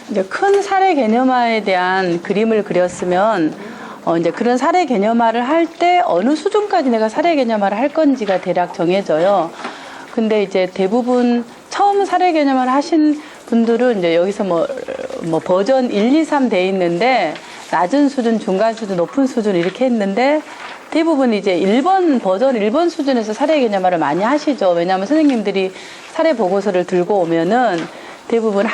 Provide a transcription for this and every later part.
이제 큰 사례 개념화에 대한 그림을 그렸으면 이제 그런 사례 개념화를 할 때 어느 수준까지 내가 사례 개념화를 할 건지가 대략 정해져요. 근데 이제 대부분 처음 사례 개념화를 하신 분들은 이제 여기서 뭐 버전 1, 2, 3 돼 있는데 낮은 수준, 중간 수준, 높은 수준 이렇게 했는데 대부분 이제 버전 1번 수준에서 사례 개념화를 많이 하시죠. 왜냐하면 선생님들이 사례 보고서를 들고 오면은 대부분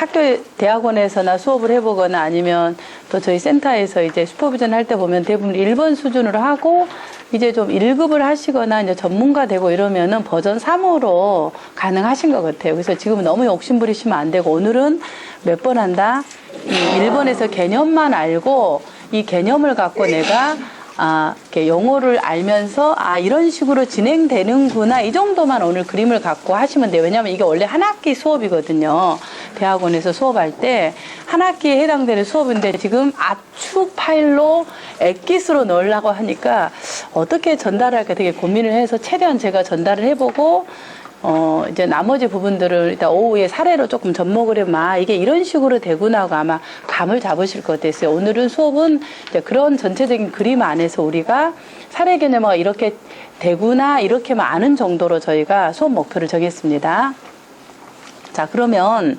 대학원에서나 수업을 해보거나 아니면 또 저희 센터에서 이제 슈퍼비전 할 때 보면 대부분 1번 수준으로 하고 이제 좀 1급을 하시거나 이제 전문가 되고 이러면은 버전 3으로 가능하신 것 같아요. 그래서 지금은 너무 욕심 부리시면 안 되고 오늘은 몇 번 한다? 1번에서 개념만 알고 이 개념을 갖고 내가 이렇게 용어를 알면서 이런 식으로 진행되는구나 이 정도만 오늘 그림을 갖고 하시면 돼요. 왜냐하면 이게 원래 한 학기 수업이거든요. 대학원에서 수업할 때 한 학기에 해당되는 수업인데 지금 압축 파일로 엑기스로 넣으려고 하니까 어떻게 전달할까 되게 고민을 해서 최대한 제가 전달을 해보고 이제 나머지 부분들을 일단 오후에 사례로 조금 접목을 해면 이게 이런 식으로 되구나 하고 아마 감을 잡으실 것 같았어요. 오늘은 수업은 이제 그런 전체적인 그림 안에서 우리가 사례 개념화가 이렇게 되구나 이렇게만 아는 정도로 저희가 수업 목표를 정했습니다. 자, 그러면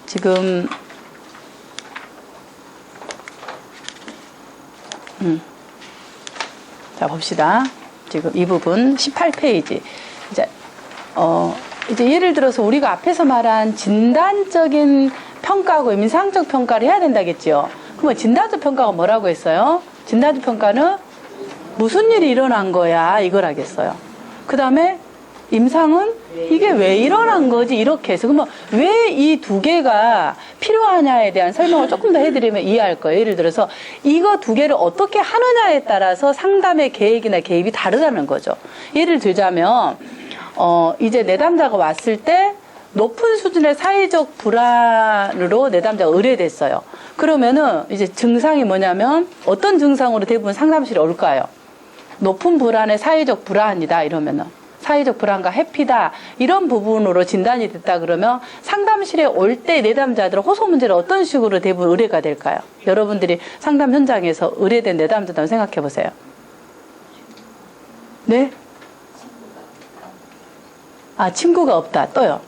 지금 자 봅시다. 지금 이 부분 18페이지. 이제 예를 들어서 우리가 앞에서 말한 진단적인 평가하고 임상적 평가를 해야 된다겠죠. 그러면 진단적 평가가 뭐라고 했어요? 진단적 평가는 무슨 일이 일어난 거야 이걸 하겠어요. 그 다음에 임상은 이게 왜 일어난 거지 이렇게 해서 그러면 왜 이 두 개가 필요하냐에 대한 설명을 조금 더 해드리면 이해할 거예요. 예를 들어서 이거 두 개를 어떻게 하느냐에 따라서 상담의 계획이나 개입이 다르다는 거죠. 예를 들자면 이제 내담자가 왔을 때 높은 수준의 사회적 불안으로 내담자가 의뢰됐어요. 그러면은 이제 증상이 뭐냐면 어떤 증상으로 대부분 상담실에 올까요? 높은 불안의 사회적 불안이다 이러면은 사회적 불안과 회피다 이런 부분으로 진단이 됐다 그러면 상담실에 올 때 내담자들은 호소 문제를 어떤 식으로 대부분 의뢰가 될까요? 여러분들이 상담 현장에서 의뢰된 내담자들 한번 생각해 보세요. 네? 친구가 없다. 또요.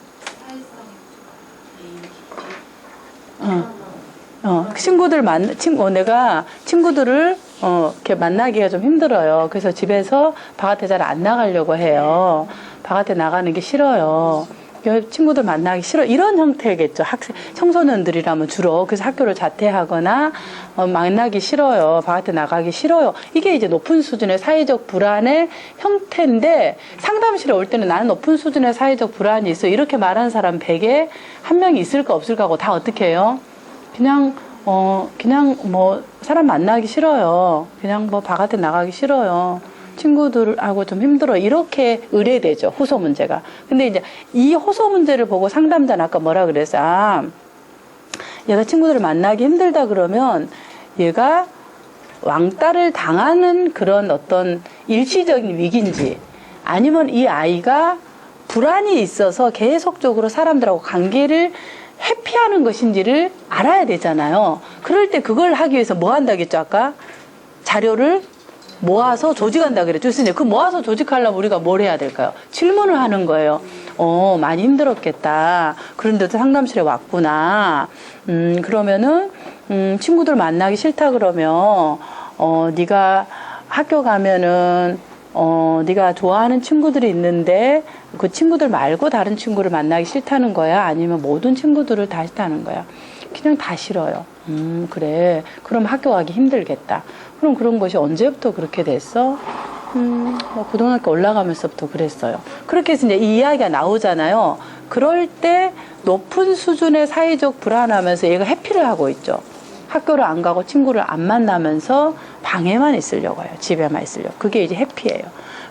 내가 친구들을 이렇게 만나기가 좀 힘들어요. 그래서 집에서 바깥에 잘 안 나가려고 해요. 바깥에 나가는 게 싫어요. 친구들 만나기 싫어. 이런 형태겠죠. 청소년들이라면 주로. 그래서 학교를 자퇴하거나 만나기 싫어요. 바깥에 나가기 싫어요. 이게 이제 높은 수준의 사회적 불안의 형태인데 상담실에 올 때는 나는 높은 수준의 사회적 불안이 있어. 이렇게 말하는 사람 100에 한 명이 있을까 없을까 하고 다 어떻게 해요? 그냥 사람 만나기 싫어요. 그냥 바깥에 나가기 싫어요. 친구들하고 좀 힘들어. 이렇게 의뢰되죠. 호소 문제가. 근데 이제 이 호소 문제를 보고 상담자는 아까 뭐라 그랬어? 얘가 친구들을 만나기 힘들다 그러면 얘가 왕따를 당하는 그런 어떤 일시적인 위기인지 아니면 이 아이가 불안이 있어서 계속적으로 사람들하고 관계를 회피하는 것인지를 알아야 되잖아요. 그럴 때 그걸 하기 위해서 뭐 한다겠죠? 아까 자료를 모아서 조직한다 그랬죠. 그 모아서 조직하려면 우리가 뭘 해야 될까요? 질문을 하는 거예요. 많이 힘들었겠다. 그런데도 상담실에 왔구나. 그러면은 친구들 만나기 싫다 그러면 네가 학교 가면은 네가 좋아하는 친구들이 있는데 그 친구들 말고 다른 친구를 만나기 싫다는 거야? 아니면 모든 친구들을 다 싫다는 거야? 그냥 다 싫어요. 그래. 그럼 학교 가기 힘들겠다. 그럼 그런 것이 언제부터 그렇게 됐어? 고등학교 올라가면서부터 그랬어요. 그렇게 해서 이제 이 이야기가 나오잖아요. 그럴 때 높은 수준의 사회적 불안하면서 얘가 회피를 하고 있죠. 학교를 안 가고 친구를 안 만나면서 방에만 있으려고 해요. 집에만 있으려고. 그게 이제 회피예요.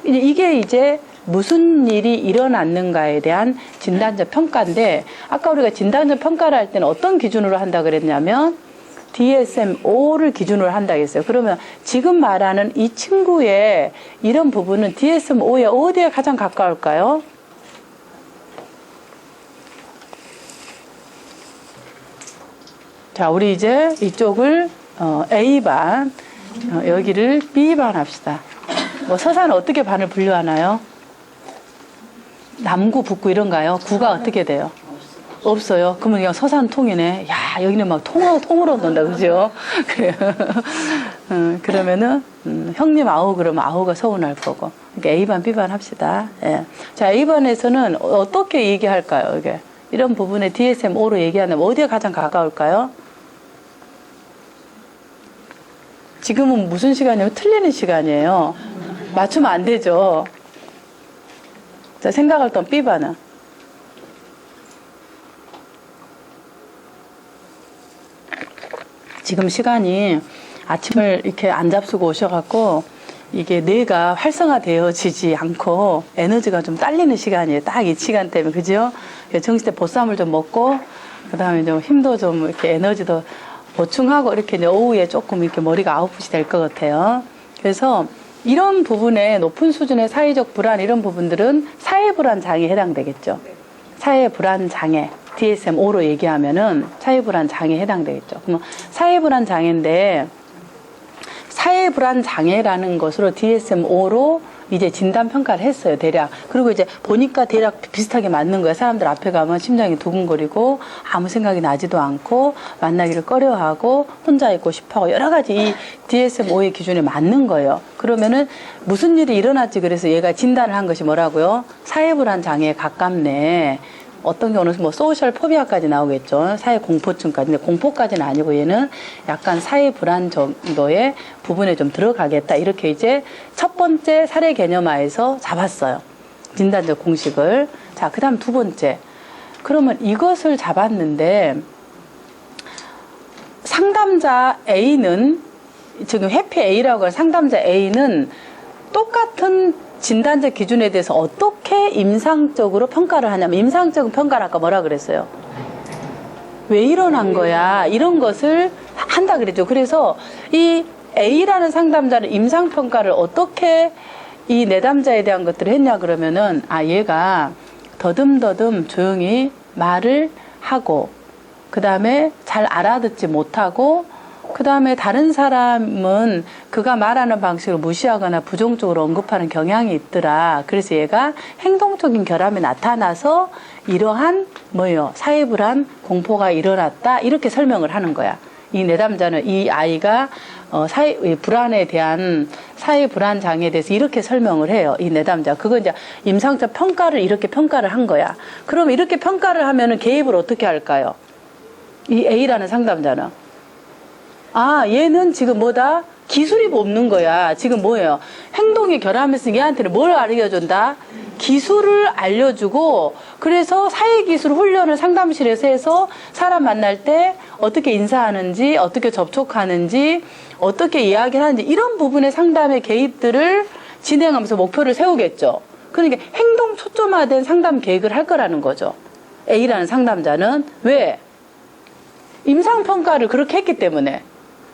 이게 이제 무슨 일이 일어났는가에 대한 진단적 평가인데 아까 우리가 진단적 평가를 할 때는 어떤 기준으로 한다 그랬냐면 DSM-5를 기준으로 한다고 했어요. 그러면 지금 말하는 이 친구의 이런 부분은 DSM-5에 어디에 가장 가까울까요? 자, 우리 이제 이쪽을 A반, 여기를 B반 합시다. 뭐 서사는 어떻게 반을 분류하나요? 남구, 북구 이런가요? 구가 어떻게 돼요? 없어요. 그러면 그냥 서산통이네. 야, 여기는 막 통으로 논다, 그죠? 그래요. 그러면은, 형님 아우 그러면 아우가 서운할 거고. 그러니까 A반, B반 합시다. 예. 자, A반에서는 어떻게 얘기할까요, 이게? 이런 부분에 DSM-5로 얘기하면 어디에 가장 가까울까요? 지금은 무슨 시간이에요? 틀리는 시간이에요. 맞추면 안 되죠. 자, 생각할 땐 B반은. 지금 시간이 아침을 이렇게 안 잡수고 오셔갖고 이게 뇌가 활성화되어지지 않고 에너지가 좀 딸리는 시간이에요. 딱 이 시간 때문에, 그죠? 정시때 보쌈을 좀 먹고, 그 다음에 좀 힘도 좀 이렇게 에너지도 보충하고 이렇게 이제 오후에 조금 이렇게 머리가 아웃풋이 될 것 같아요. 그래서 이런 부분에 높은 수준의 사회적 불안 이런 부분들은 사회불안 장애에 해당되겠죠. 사회불안 장애. DSM-5로 얘기하면은 사회불안 장애에 해당되겠죠. 그럼 사회불안 장애인데 사회불안 장애라는 것으로 DSM-5로 이제 진단평가를 했어요, 대략. 그리고 이제 보니까 대략 비슷하게 맞는 거예요. 사람들 앞에 가면 심장이 두근거리고 아무 생각이 나지도 않고 만나기를 꺼려하고 혼자 있고 싶어하고 여러 가지 이 DSM-5의 기준에 맞는 거예요. 그러면은 무슨 일이 일어났지 그래서 얘가 진단을 한 것이 뭐라고요? 사회불안 장애에 가깝네. 어떤 경우는 뭐 소셜 포비아까지 나오겠죠. 사회 공포증까지. 근데 공포까지는 아니고 얘는 약간 사회 불안 정도의 부분에 좀 들어가겠다. 이렇게 이제 첫 번째 사례 개념화에서 잡았어요. 진단적 공식을. 자, 그 다음 두 번째. 그러면 이것을 잡았는데 상담자 A는 지금 회피 A라고 하는 상담자 A는 똑같은 진단적 기준에 대해서 어떻게 임상적으로 평가를 하냐면 임상적인 평가를 아까 뭐라 그랬어요? 왜 일어난 거야? 이런 것을 한다 그랬죠. 그래서 이 A라는 상담자는 임상평가를 어떻게 이 내담자에 대한 것들을 했냐 그러면은 얘가 더듬더듬 조용히 말을 하고 그 다음에 잘 알아듣지 못하고 그 다음에 다른 사람은 그가 말하는 방식을 무시하거나 부정적으로 언급하는 경향이 있더라. 그래서 얘가 행동적인 결함이 나타나서 이러한 사회불안 공포가 일어났다. 이렇게 설명을 하는 거야. 이 내담자는 이 아이가 불안에 대한 사회불안 장애에 대해서 이렇게 설명을 해요. 이 내담자. 그거 이제 임상적 평가를 이렇게 평가를 한 거야. 그럼 이렇게 평가를 하면은 개입을 어떻게 할까요? 이 A라는 상담자는. 얘는 지금 뭐다? 기술이 없는 거야. 지금 뭐예요? 행동이 결함했으니 얘한테는 뭘 알려준다? 기술을 알려주고, 그래서 사회기술 훈련을 상담실에서 해서 사람 만날 때 어떻게 인사하는지, 어떻게 접촉하는지, 어떻게 이야기를 하는지, 이런 부분의 상담의 개입들을 진행하면서 목표를 세우겠죠. 그러니까 행동 초점화된 상담 계획을 할 거라는 거죠. A라는 상담자는. 왜? 임상평가를 그렇게 했기 때문에.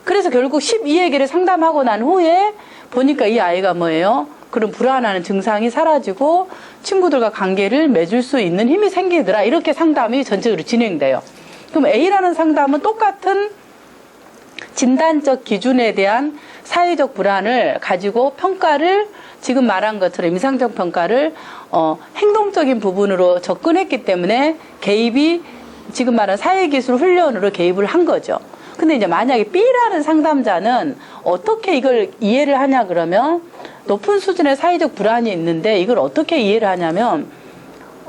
그래서 결국 12회계를 상담하고 난 후에 보니까 이 아이가 뭐예요? 그런 불안하는 증상이 사라지고 친구들과 관계를 맺을 수 있는 힘이 생기더라. 이렇게 상담이 전체적으로 진행돼요. 그럼 A라는 상담은 똑같은 진단적 기준에 대한 사회적 불안을 가지고 평가를 지금 말한 것처럼 임상적 평가를 행동적인 부분으로 접근했기 때문에 개입이 지금 말한 사회기술 훈련으로 개입을 한 거죠. 근데 이제 만약에 B라는 상담자는 어떻게 이걸 이해를 하냐 그러면 높은 수준의 사회적 불안이 있는데 이걸 어떻게 이해를 하냐면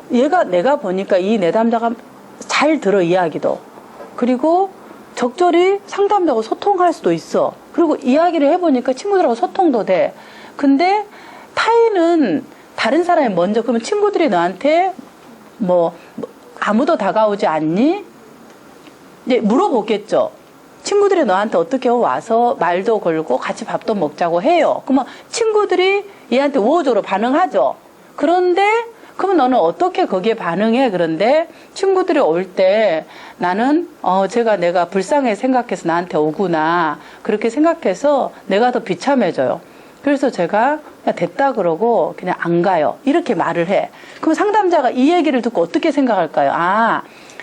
내가 보니까 이 내담자가 잘 들어 이야기도. 그리고 적절히 상담자하고 소통할 수도 있어. 그리고 이야기를 해보니까 친구들하고 소통도 돼. 근데 타인은 다른 사람이 먼저 그러면 친구들이 너한테 아무도 다가오지 않니? 이제 물어보겠죠. 친구들이 너한테 어떻게 와서 말도 걸고 같이 밥도 먹자고 해요. 그러면 친구들이 얘한테 우호적으로 반응하죠. 그런데 그러면 너는 어떻게 거기에 반응해? 그런데 친구들이 올 때 나는 내가 불쌍해 생각해서 나한테 오구나 그렇게 생각해서 내가 더 비참해져요. 그래서 제가 그냥 됐다 그러고 그냥 안 가요. 이렇게 말을 해. 그럼 상담자가 이 얘기를 듣고 어떻게 생각할까요? 아,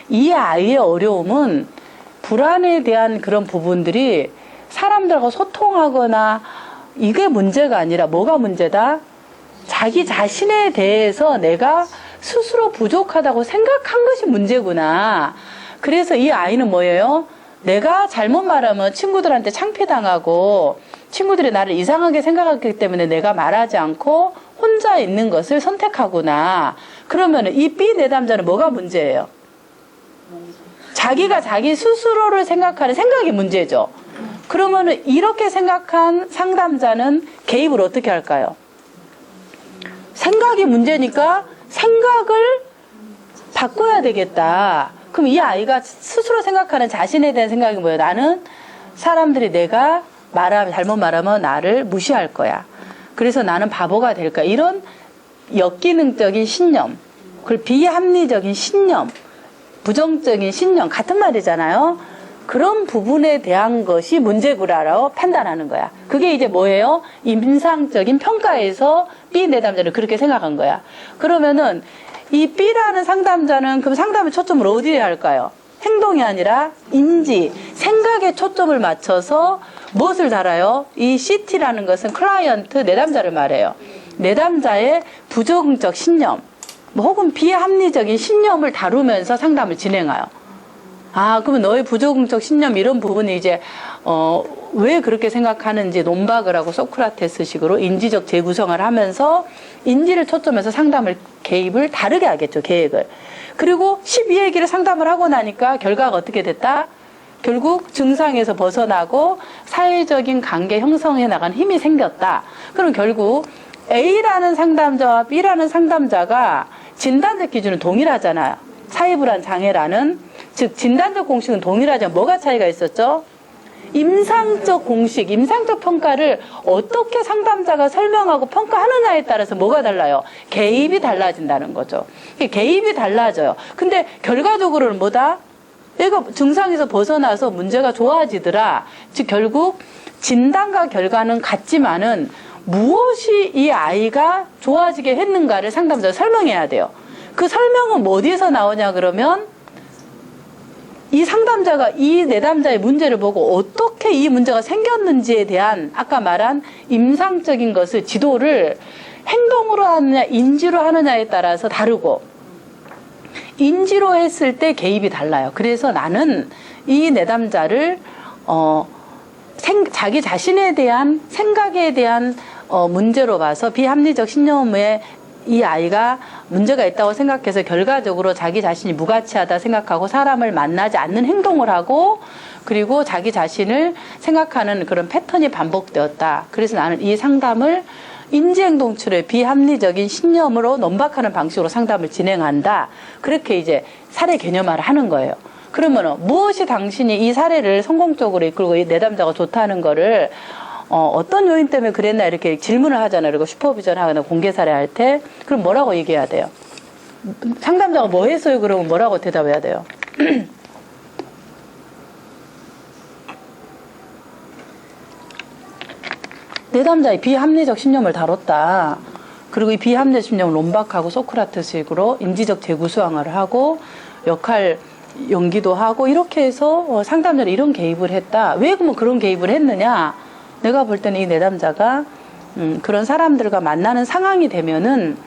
이 아이의 어려움은 불안에 대한 그런 부분들이 사람들하고 소통하거나 이게 문제가 아니라 뭐가 문제다? 자기 자신에 대해서 내가 스스로 부족하다고 생각한 것이 문제구나. 그래서 이 아이는 뭐예요? 내가 잘못 말하면 친구들한테 창피당하고 친구들이 나를 이상하게 생각하기 때문에 내가 말하지 않고 혼자 있는 것을 선택하구나. 그러면 이 B 내담자는 뭐가 문제예요? 자기가 자기 스스로를 생각하는 생각이 문제죠. 그러면 이렇게 생각한 상담자는 개입을 어떻게 할까요? 생각이 문제니까 생각을 바꿔야 되겠다. 그럼 이 아이가 스스로 생각하는 자신에 대한 생각이 뭐예요? 나는 사람들이 내가 잘못 말하면 나를 무시할 거야. 그래서 나는 바보가 될 거야. 이런 역기능적인 신념, 그리고 비합리적인 신념, 부정적인 신념 같은 말이잖아요. 그런 부분에 대한 것이 문제구라라고 판단하는 거야. 그게 이제 뭐예요? 임상적인 평가에서 B 내담자는 그렇게 생각한 거야. 그러면은 이 B라는 상담자는 그럼 상담의 초점을 어디에 할까요? 행동이 아니라 인지, 생각에 초점을 맞춰서 무엇을 달아요? 이 CT라는 것은 클라이언트 내담자를 말해요. 내담자의 부정적 신념, 혹은 비합리적인 신념을 다루면서 상담을 진행해요. 아, 그러면 너의 부정적 신념 이런 부분이 이제 왜 그렇게 생각하는지 논박을 하고 소크라테스식으로 인지적 재구성을 하면서 인지를 초점해서 상담을 개입을 다르게 하겠죠, 계획을. 그리고 12얘기를 상담을 하고 나니까 결과가 어떻게 됐다? 결국 증상에서 벗어나고 사회적인 관계 형성해 나간 힘이 생겼다. 그럼 결국 A라는 상담자와 B라는 상담자가 진단적 기준은 동일하잖아요. 사회불안 장애라는, 즉 진단적 공식은 동일하지만 뭐가 차이가 있었죠? 임상적 공식, 임상적 평가를 어떻게 상담자가 설명하고 평가하느냐에 따라서 뭐가 달라요? 개입이 달라진다는 거죠. 개입이 달라져요. 근데 결과적으로는 뭐다? 얘가 증상에서 벗어나서 문제가 좋아지더라. 즉 결국 진단과 결과는 같지만은 무엇이 이 아이가 좋아지게 했는가를 상담자가 설명해야 돼요. 그 설명은 뭐 어디에서 나오냐 그러면 이 상담자가 이 내담자의 문제를 보고 어떻게 이 문제가 생겼는지에 대한 아까 말한 임상적인 것을 지도를 행동으로 하느냐 인지로 하느냐에 따라서 다르고, 인지로 했을 때 개입이 달라요. 그래서 나는 이 내담자를 자기 자신에 대한 생각에 대한 문제로 봐서 비합리적 신념에 이 아이가 문제가 있다고 생각해서 결과적으로 자기 자신이 무가치하다 생각하고 사람을 만나지 않는 행동을 하고, 그리고 자기 자신을 생각하는 그런 패턴이 반복되었다. 그래서 나는 이 상담을 인지행동치료의 비합리적인 신념으로 논박하는 방식으로 상담을 진행한다. 그렇게 이제 사례 개념화를 하는 거예요. 그러면 무엇이 당신이 이 사례를 성공적으로 이끌고 이 내담자가 좋다는 거를 어떤 요인 때문에 그랬나 이렇게 질문을 하잖아요. 그리고 슈퍼비전 하거나 공개 사례 할 때 그럼 뭐라고 얘기해야 돼요? 상담자가 뭐 했어요? 그러면 뭐라고 대답해야 돼요? 내담자의 비합리적 신념을 다뤘다. 그리고 이 비합리적 신념을 논박하고 소크라테스식으로 인지적 재구조화를 하고 역할 연기도 하고 이렇게 해서 상담자를 이런 개입을 했다. 왜 그러면 그런 개입을 했느냐? 내가 볼 때는 이 내담자가 그런 사람들과 만나는 상황이 되면은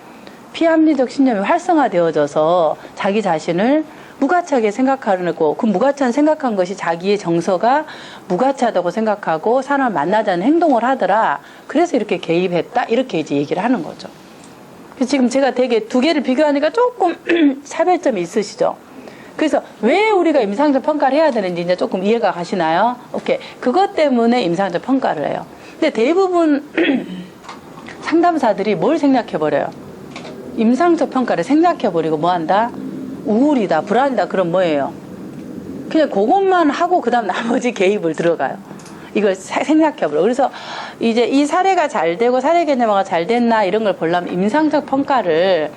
비합리적 신념이 활성화되어져서 자기 자신을 무가치하게 생각하고, 그 무가치한 생각한 것이 자기의 정서가 무가치하다고 생각하고 사람을 만나자는 행동을 하더라. 그래서 이렇게 개입했다. 이렇게 이제 얘기를 하는 거죠. 지금 제가 되게 두 개를 비교하니까 조금 차별점이 있으시죠? 그래서 왜 우리가 임상적 평가를 해야 되는지 이제 조금 이해가 가시나요? 오케이. 그것 때문에 임상적 평가를 해요. 근데 대부분 상담사들이 뭘 생략해버려요? 임상적 평가를 생략해버리고 뭐 한다? 우울이다, 불안이다, 그럼 뭐예요? 그냥 그것만 하고 그 다음 나머지 개입을 들어가요. 이걸 생략해버려. 그래서 이제 이 사례가 잘 되고 사례 개념화가 잘 됐나 이런 걸 보려면 임상적 평가를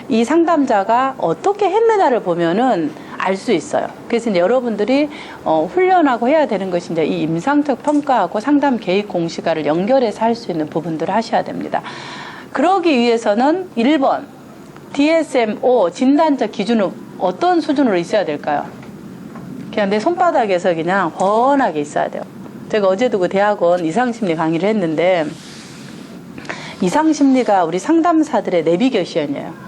이 상담자가 어떻게 했느냐를 보면은 알 수 있어요. 그래서 이제 여러분들이 훈련하고 해야 되는 것이 이제 이 임상적 평가하고 상담 개입 공시가를 연결해서 할 수 있는 부분들을 하셔야 됩니다. 그러기 위해서는 1번 DSM-5 진단적 기준은 어떤 수준으로 있어야 될까요? 그냥 내 손바닥에서 그냥 훤하게 있어야 돼요. 제가 어제도 그 대학원 이상심리 강의를 했는데 이상심리가 우리 상담사들의 내비게이션이에요.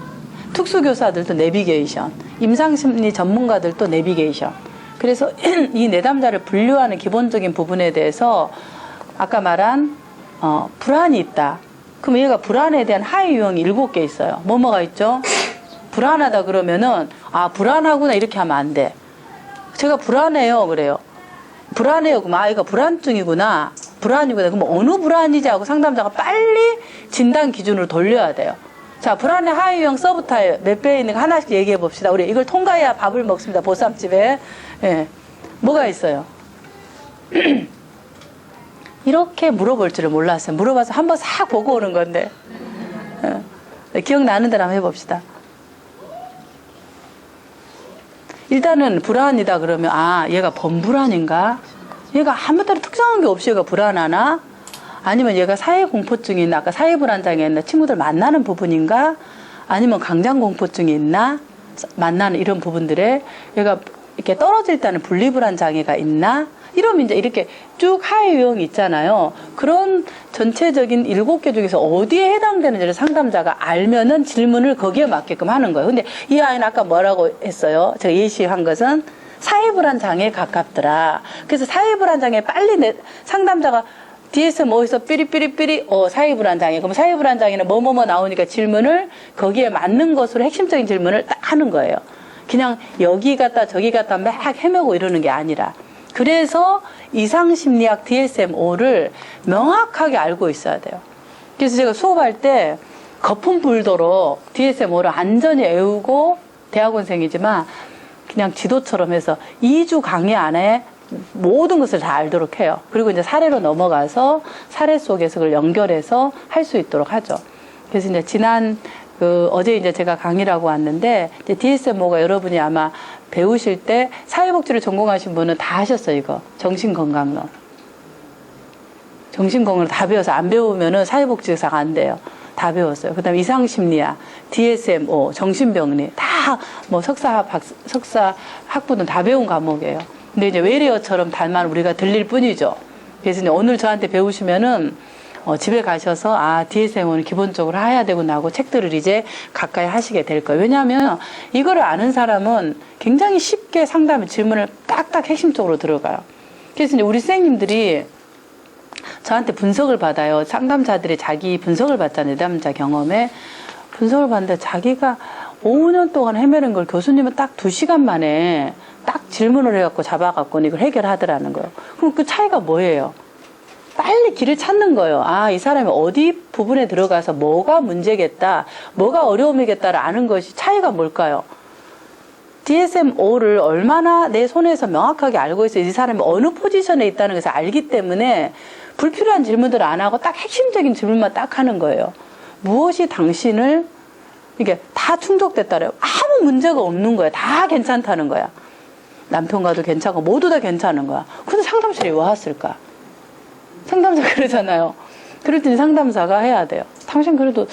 특수교사들도 내비게이션, 임상심리 전문가들도 내비게이션. 그래서 이 내담자를 분류하는 기본적인 부분에 대해서 아까 말한 불안이 있다. 그럼 얘가 불안에 대한 하위 유형이 7개 있어요. 뭐가 있죠? 불안하다 그러면은 불안하구나 이렇게 하면 안 돼. 제가 불안해요 그래요. 불안해요. 그럼 얘가 불안증이구나. 불안이구나. 그럼 어느 불안이지 하고 상담자가 빨리 진단 기준으로 돌려야 돼요. 자, 불안의 하위 유형 서브타입 몇 배에 있는 거 하나씩 얘기해 봅시다. 우리 이걸 통과해야 밥을 먹습니다. 보쌈집에. 예. 뭐가 있어요? 이렇게 물어볼 줄을 몰랐어요. 물어봐서 한번 싹 보고 오는 건데. 기억나는 대로 한번 해봅시다. 일단은 불안이다 그러면 얘가 범불안인가? 얘가 아무 따로 특성한 게 없이 얘가 불안하나? 아니면 얘가 사회공포증이 있나? 아까 사회불안장애 있나? 친구들 만나는 부분인가? 아니면 강장공포증이 있나? 만나는 이런 부분들에 얘가 이렇게 떨어질 때는 분리불안장애가 있나? 이러면 이제 이렇게 쭉 하위 유형이 있잖아요. 그런 전체적인 7개 중에서 어디에 해당되는지를 상담자가 알면은 질문을 거기에 맞게끔 하는 거예요. 근데 이 아이는 아까 뭐라고 했어요? 제가 예시한 것은 사회불안장애에 가깝더라. 그래서 사회불안장애 빨리 상담자가 DSM-5에서 삐리삐리삐리 사회불안장애. 그럼 사회불안장애는 뭐뭐뭐 나오니까 질문을 거기에 맞는 것으로 핵심적인 질문을 딱 하는 거예요. 그냥 여기 갔다 저기 갔다 막 헤매고 이러는 게 아니라. 그래서 이상심리학 DSM-5를 명확하게 알고 있어야 돼요. 그래서 제가 수업할 때 거품 불도록 DSM-5를 안전히 외우고 대학원생이지만 그냥 지도처럼 해서 2주 강의 안에 모든 것을 다 알도록 해요. 그리고 이제 사례로 넘어가서 사례 속에서 그걸 연결해서 할 수 있도록 하죠. 그래서 이제 어제 이제 제가 강의를 하고 왔는데, 이제 DSM-5가 여러분이 아마 배우실 때 사회복지를 전공하신 분은 다 하셨어요, 이거. 정신건강론. 정신건강을 다 배워서 안 배우면은 사회복지사가 안 돼요. 다 배웠어요. 그 다음에 이상심리학, DSM-5, 정신병리, 다 석사 학부는 다 배운 과목이에요. 근데 이제 외래어처럼 달만 우리가 들릴 뿐이죠. 그래서 이제 오늘 저한테 배우시면은 집에 가셔서 DSM-5는 기본적으로 해야 되구나 하고 책들을 이제 가까이 하시게 될 거예요. 왜냐하면 이거를 아는 사람은 굉장히 쉽게 상담의 질문을 딱딱 핵심적으로 들어가요. 그래서 이제 우리 선생님들이 저한테 분석을 받아요. 상담자들이 자기 분석을 받잖아요. 내담자 경험에. 분석을 받는데 자기가 5년 동안 헤매는 걸 교수님은 딱 2시간 만에 딱 질문을 해갖고 잡아갖고 이걸 해결하더라는 거예요. 그럼 그 차이가 뭐예요? 빨리 길을 찾는 거예요. 이 사람이 어디 부분에 들어가서 뭐가 문제겠다, 뭐가 어려움이겠다를 아는 것이 차이가 뭘까요? DSM-5를 얼마나 내 손에서 명확하게 알고 있어요. 이 사람이 어느 포지션에 있다는 것을 알기 때문에 불필요한 질문들을 안 하고 딱 핵심적인 질문만 딱 하는 거예요. 무엇이 당신을 이게 다 충족됐다래요. 아무 문제가 없는 거야. 다 괜찮다는 거야. 남편과도 괜찮고 모두 다 괜찮은 거야. 근데 상담실에 왜 왔을까? 상담사 그러잖아요. 그럴 때는 상담사가 해야 돼요. 당신 그래도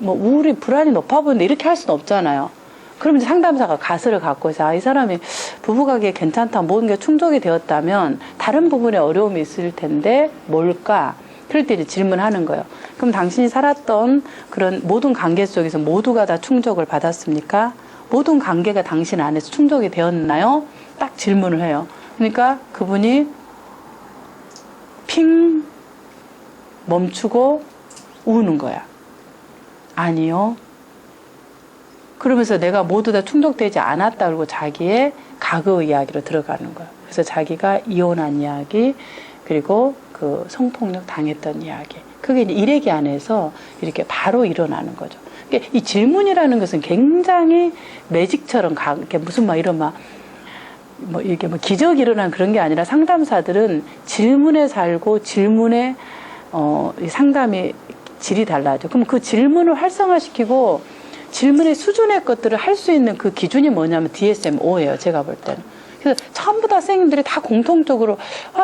우울이 불안이 높아 보이는데 이렇게 할 수는 없잖아요. 그러면 이제 상담사가 가설을 갖고 있어요. 이 사람이 부부관계에 괜찮다, 모든 게 충족이 되었다면 다른 부분에 어려움이 있을 텐데 뭘까? 그럴 때 이제 질문하는 거예요. 그럼 당신이 살았던 그런 모든 관계 속에서 모두가 다 충족을 받았습니까? 모든 관계가 당신 안에서 충족이 되었나요? 딱 질문을 해요. 그러니까 그분이 핑 멈추고 우는 거야. 아니요. 그러면서 내가 모두 다 충족되지 않았다 그러고 자기의 과거 이야기로 들어가는 거예요. 그래서 자기가 이혼한 이야기, 그리고 그 성폭력 당했던 이야기. 그게 이제 일회기 안에서 이렇게 바로 일어나는 거죠. 이 질문이라는 것은 굉장히 매직처럼 무슨 이게 기적이 일어난 그런 게 아니라 상담사들은 질문에 살고 질문에 이 상담이 질이 달라져. 그럼 그 질문을 활성화시키고 질문의 수준의 것들을 할 수 있는 그 기준이 뭐냐면 DSM-5예요. 제가 볼 때는. 그래서 전부 다 선생님들이 다 공통적으로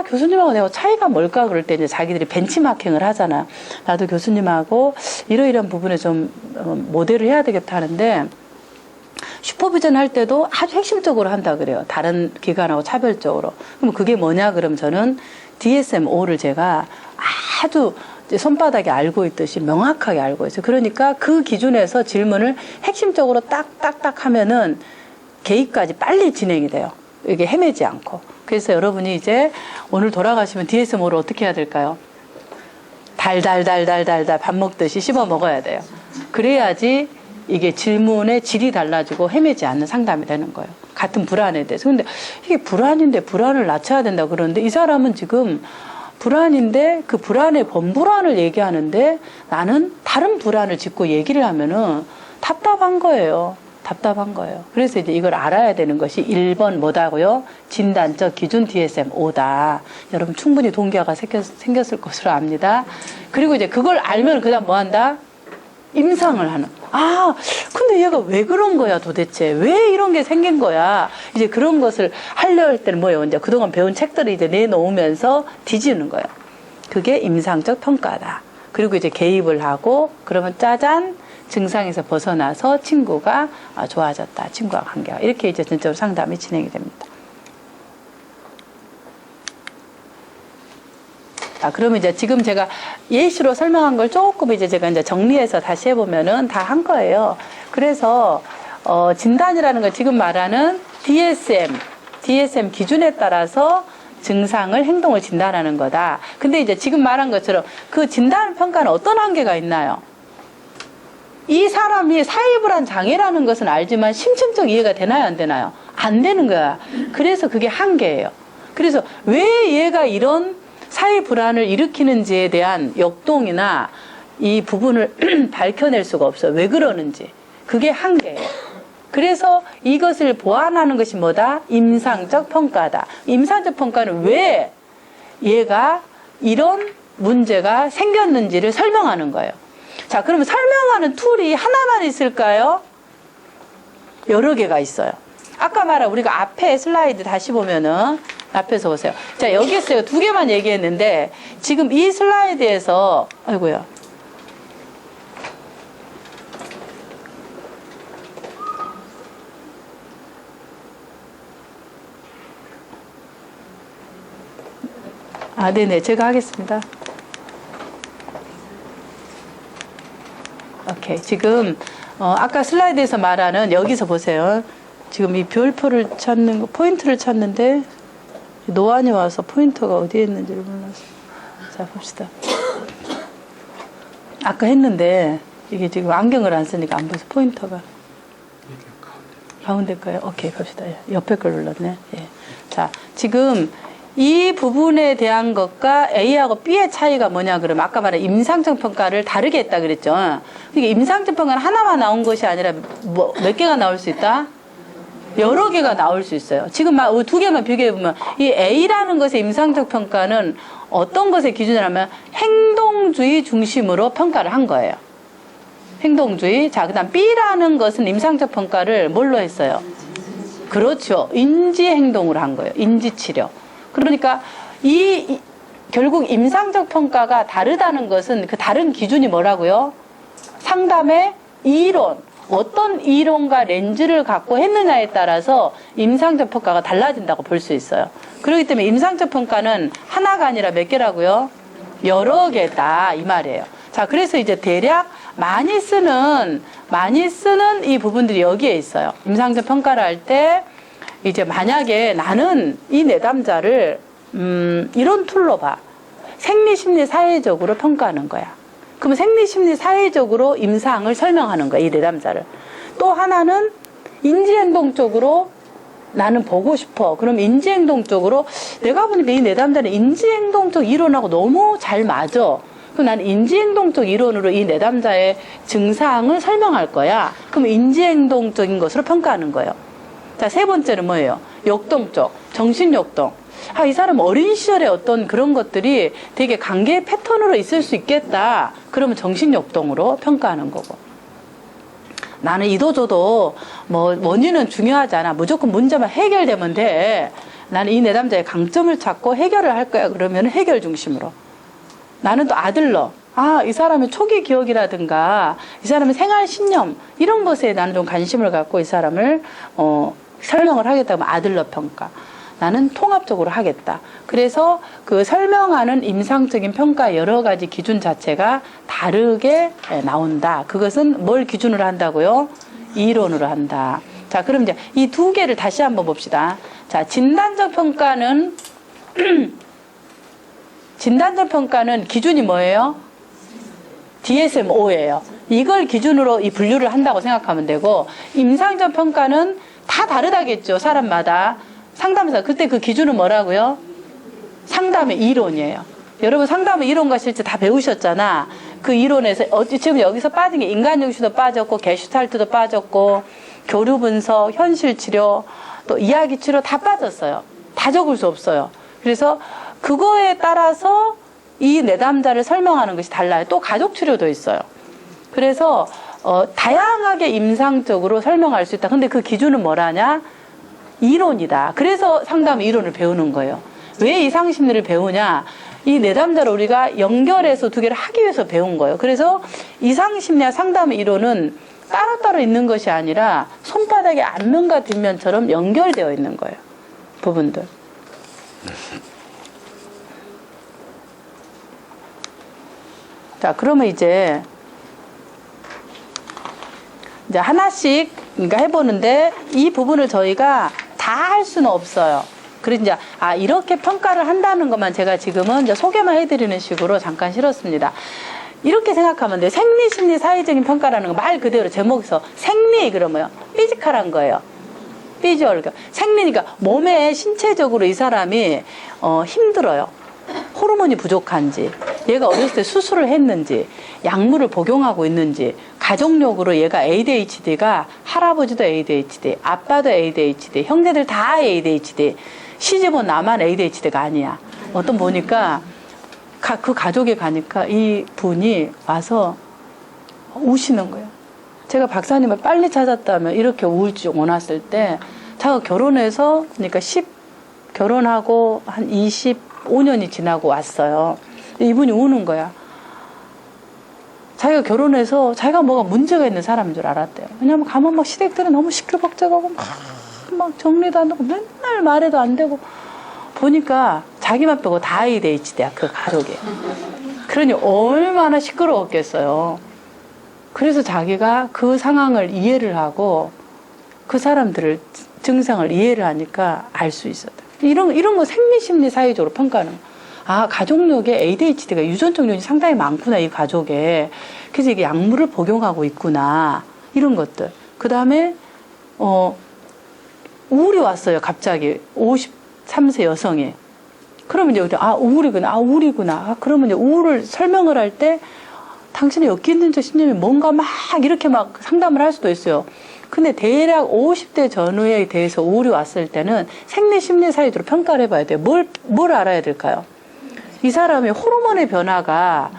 교수님하고 내가 차이가 뭘까 그럴 때 이제 자기들이 벤치마킹을 하잖아. 나도 교수님하고 이러이러한 부분에 좀 모델을 해야 되겠다 하는데 슈퍼비전 할 때도 아주 핵심적으로 한다 그래요. 다른 기관하고 차별적으로. 그럼 그게 뭐냐 그럼 저는 DSM-5를 제가 아주 손바닥에 알고 있듯이 명확하게 알고 있어요. 그러니까 그 기준에서 질문을 핵심적으로 딱딱딱 하면은 개입까지 빨리 진행이 돼요. 이게 헤매지 않고. 그래서 여러분이 이제 오늘 돌아가시면 DSM-5를 어떻게 해야 될까요? 달달달달달달 밥 먹듯이 씹어 먹어야 돼요. 그래야지 이게 질문의 질이 달라지고 헤매지 않는 상담이 되는 거예요. 같은 불안에 대해서. 근데 이게 불안인데 불안을 낮춰야 된다 그러는데 이 사람은 지금 불안인데 그 불안의 범불안을 얘기하는데 나는 다른 불안을 짚고 얘기를 하면은 답답한 거예요. 답답한 거예요. 그래서 이제 이걸 알아야 되는 것이 1번 뭐다고요? 진단적 기준 DSM-5다. 여러분 충분히 동기화가 생겼을 것으로 압니다. 그리고 이제 그걸 알면 그다음 뭐 한다? 임상을 하는. 근데 얘가 왜 그런 거야 도대체? 왜 이런 게 생긴 거야? 이제 그런 것을 하려 할 때는 뭐예요? 이제 그동안 배운 책들을 이제 내놓으면서 뒤지는 거예요. 그게 임상적 평가다. 그리고 이제 개입을 하고 그러면 짜잔 증상에서 벗어나서 친구가 좋아졌다. 친구와 관계가. 이렇게 이제 전적으로 상담이 진행이 됩니다. 그러면 이제 지금 제가 예시로 설명한 걸 조금 이제 제가 이제 정리해서 다시 해보면은 다 한 거예요. 그래서, 진단이라는 걸 지금 말하는 DSM 기준에 따라서 증상을, 행동을 진단하는 거다. 근데 이제 지금 말한 것처럼 그 진단 평가는 어떤 한계가 있나요? 이 사람이 사회불안 장애라는 것은 알지만 심층적 이해가 되나요? 안 되나요? 안 되는 거야. 그래서 그게 한계예요. 그래서 왜 얘가 이런 사회 불안을 일으키는지에 대한 역동이나 이 부분을 밝혀낼 수가 없어요. 왜 그러는지. 그게 한계예요. 그래서 이것을 보완하는 것이 뭐다? 임상적 평가다. 임상적 평가는 왜 얘가 이런 문제가 생겼는지를 설명하는 거예요. 자, 그러면 설명하는 툴이 하나만 있을까요? 여러 개가 있어요. 아까 말한 우리가 앞에 슬라이드 다시 보면은 앞에서 보세요. 자, 여기에서 2개만 얘기했는데 지금 이 슬라이드에서 아이고야. 네네. 제가 하겠습니다. 오케이. 지금 아까 슬라이드에서 말하는 여기서 보세요. 지금 이 별표를 찾는 거, 포인트를 찾는데 노안이 와서 포인터가 어디에 있는지를 몰라서. 자, 봅시다. 아까 했는데 이게 지금 안경을 안 쓰니까 안 보여서 포인터가 가운데 거예요. 오케이, 봅시다. 옆에 걸 눌렀네. 예. 자, 지금 이 부분에 대한 것과 A하고 B의 차이가 뭐냐 그러면 아까 말한 임상적 평가를 다르게 했다 그랬죠. 그러니까 임상적 평가는 하나만 나온 것이 아니라 몇 개가 나올 수 있다? 여러 개가 나올 수 있어요. 지금 2개만 비교해보면 이 A라는 것의 임상적 평가는 어떤 것의 기준이라면 행동주의 중심으로 평가를 한 거예요. 행동주의. 자, 그 다음 B라는 것은 임상적 평가를 뭘로 했어요? 그렇죠. 인지행동으로 한 거예요. 인지치료. 그러니까 결국 임상적 평가가 다르다는 것은 그 다른 기준이 뭐라고요? 상담의 이론. 어떤 이론과 렌즈를 갖고 했느냐에 따라서 임상적 평가가 달라진다고 볼 수 있어요. 그렇기 때문에 임상적 평가는 하나가 아니라 몇 개라고요? 여러 개다 이 말이에요. 자, 그래서 이제 대략 많이 쓰는 이 부분들이 여기에 있어요. 임상적 평가를 할 때 이제 만약에 나는 이 내담자를 이런 툴로 봐. 생리심리 사회적으로 평가하는 거야. 그럼 생리심리 사회적으로 임상을 설명하는 거야, 이 내담자를. 또 하나는 인지행동적으로 나는 보고 싶어. 그럼 인지행동적으로 내가 보니까 이 내담자는 인지행동적 이론하고 너무 잘 맞아. 그럼 나는 인지행동적 이론으로 이 내담자의 증상을 설명할 거야. 그럼 인지행동적인 것으로 평가하는 거예요. 자, 3번째는 뭐예요? 역동적, 정신역동. 이 사람 어린 시절에 어떤 그런 것들이 되게 관계의 패턴으로 있을 수 있겠다. 그러면 정신역동으로 평가하는 거고. 나는 이도저도 뭐 원인은 중요하지 않아. 무조건 문제만 해결되면 돼. 나는 이 내담자의 강점을 찾고 해결을 할 거야. 그러면 해결 중심으로. 나는 또 아들러. 아, 이 사람의 초기 기억이라든가 이 사람의 생활 신념 이런 것에 나는 좀 관심을 갖고 이 사람을 설명을 하겠다면 아들러 평가. 나는 통합적으로 하겠다. 그래서 그 설명하는 임상적인 평가 여러 가지 기준 자체가 다르게 나온다. 그것은 뭘 기준으로 한다고요? 이론으로 한다. 자, 그럼 이제 이 두 개를 다시 한번 봅시다. 자, 진단적 평가는 진단적 평가는 기준이 뭐예요? DSM-5예요. 이걸 기준으로 이 분류를 한다고 생각하면 되고, 임상적 평가는 다 다르다겠죠, 사람마다. 상담사 그때 그 기준은 뭐라고요? 상담의 이론이에요. 여러분 상담의 이론과 실제 다 배우셨잖아. 그 이론에서 지금 여기서 빠진 게 인간영수도 빠졌고 게슈탈트도 빠졌고 교류 분석, 현실 치료, 또 이야기 치료 다 빠졌어요. 다 적을 수 없어요. 그래서 그거에 따라서 이 내담자를 설명하는 것이 달라요. 또 가족 치료도 있어요. 그래서 다양하게 임상적으로 설명할 수 있다. 근데 그 기준은 뭐라냐? 이론이다. 그래서 상담 이론을 배우는 거예요. 왜 이상심리를 배우냐? 이 내담자를 우리가 연결해서 두 개를 하기 위해서 배운 거예요. 그래서 이상심리와 상담 이론은 따로따로 있는 것이 아니라 손바닥에 앞면과 뒷면처럼 연결되어 있는 거예요. 부분들. 자, 그러면 이제 하나씩 그러니까 해보는데 이 부분을 저희가 다 할 수는 없어요. 그래서 이제 이렇게 평가를 한다는 것만 제가 지금은 이제 소개만 해드리는 식으로 잠깐 실었습니다. 이렇게 생각하면 돼요. 생리심리 사회적인 평가라는 거 말 그대로 제목에서 생리 그러면요 피지컬한 거예요. 피지컬 생리니까 몸에 신체적으로 이 사람이 힘들어요. 호르몬이 부족한지, 얘가 어렸을 때 수술을 했는지, 약물을 복용하고 있는지, 가족력으로 얘가 ADHD가 할아버지도 ADHD, 아빠도 ADHD, 형제들 다 ADHD, 시집은 나만 ADHD가 아니야. 어떤 보니까 그 가족에 가니까 이 분이 와서 우시는 거예요. 제가 박사님을 빨리 찾았다면 이렇게 우울증 오났을 때 자기가 결혼해서 그러니까 결혼하고 한 25년이 지나고 왔어요. 이분이 우는 거야. 자기가 결혼해서 자기가 뭐가 문제가 있는 사람인 줄 알았대요. 왜냐면 가면 막 시댁들은 너무 시끌벅적하고 막 정리도 안 되고 맨날 말해도 안 되고 보니까 자기만 빼고 다 ADHD야, 그 가족이. 그러니 얼마나 시끄러웠겠어요. 그래서 자기가 그 상황을 이해를 하고 그 사람들을 증상을 이해를 하니까 알 수 있었다. 이런 거 생리심리 사회적으로 평가하는 거. 가족력에 ADHD가 유전적 요인이 상당히 많구나, 이 가족에. 그래서 이게 약물을 복용하고 있구나. 이런 것들. 그 다음에, 우울이 왔어요, 갑자기. 53세 여성이. 그러면 이제, 우울이구나. 그러면 이제 우울을 설명을 할 때, 당신의 엮이는 신념이 뭔가 막 이렇게 막 상담을 할 수도 있어요. 근데 대략 50대 전후에 대해서 우울이 왔을 때는 생리심리 사이드로 평가를 해봐야 돼요. 뭘 알아야 될까요? 이 사람의 호르몬의 변화가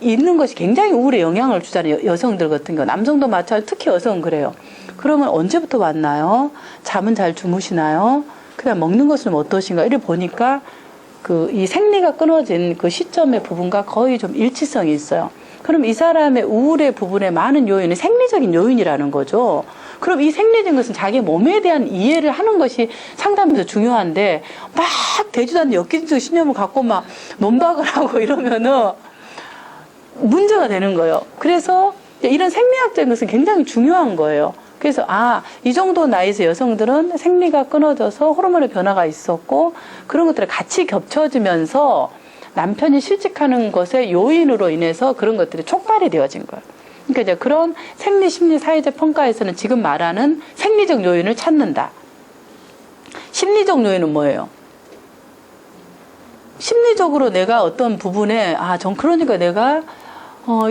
있는 것이 굉장히 우울에 영향을 주잖아요. 여성들 같은 경우. 남성도 마찬가지로 특히 여성은 그래요. 그러면 언제부터 왔나요? 잠은 잘 주무시나요? 그다음 먹는 것은 어떠신가? 이를 보니까 이 생리가 끊어진 그 시점의 부분과 거의 좀 일치성이 있어요. 그럼 이 사람의 우울의 부분에 많은 요인은 생리적인 요인이라는 거죠. 그럼 이 생리적인 것은 자기 몸에 대한 이해를 하는 것이 상담에서 중요한데 막 되지도 않는 엮이는 신념을 갖고 막 논박을 하고 이러면은 문제가 되는 거예요. 그래서 이런 생리학적인 것은 굉장히 중요한 거예요. 그래서 이 정도 나이에서 여성들은 생리가 끊어져서 호르몬의 변화가 있었고 그런 것들이 같이 겹쳐지면서 남편이 실직하는 것의 요인으로 인해서 그런 것들이 촉발이 되어진 거예요. 그러니까 이제 그런 생리, 심리, 사회적 평가에서는 지금 말하는 생리적 요인을 찾는다. 심리적 요인은 뭐예요? 심리적으로 내가 어떤 부분에 전 그러니까 내가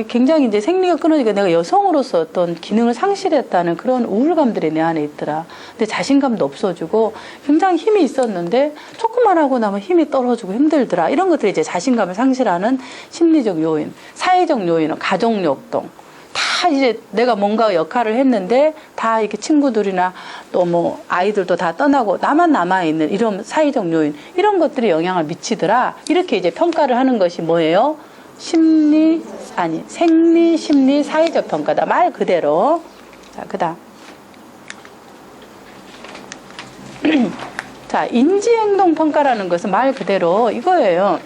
굉장히 이제 생리가 끊어지니까 내가 여성으로서 어떤 기능을 상실했다는 그런 우울감들이 내 안에 있더라. 근데 자신감도 없어지고 굉장히 힘이 있었는데 조금만 하고 나면 힘이 떨어지고 힘들더라. 이런 것들이 이제 자신감을 상실하는 심리적 요인, 사회적 요인은 가족력동. 다 다 이제 내가 뭔가 역할을 했는데 다 이렇게 친구들이나 또 뭐 아이들도 다 떠나고 나만 남아있는 이런 사회적 요인, 이런 것들이 영향을 미치더라. 이렇게 이제 평가를 하는 것이 뭐예요? 생리, 심리, 사회적 평가다. 말 그대로. 자, 그 다음. 자, 인지행동 평가라는 것은 말 그대로 이거예요.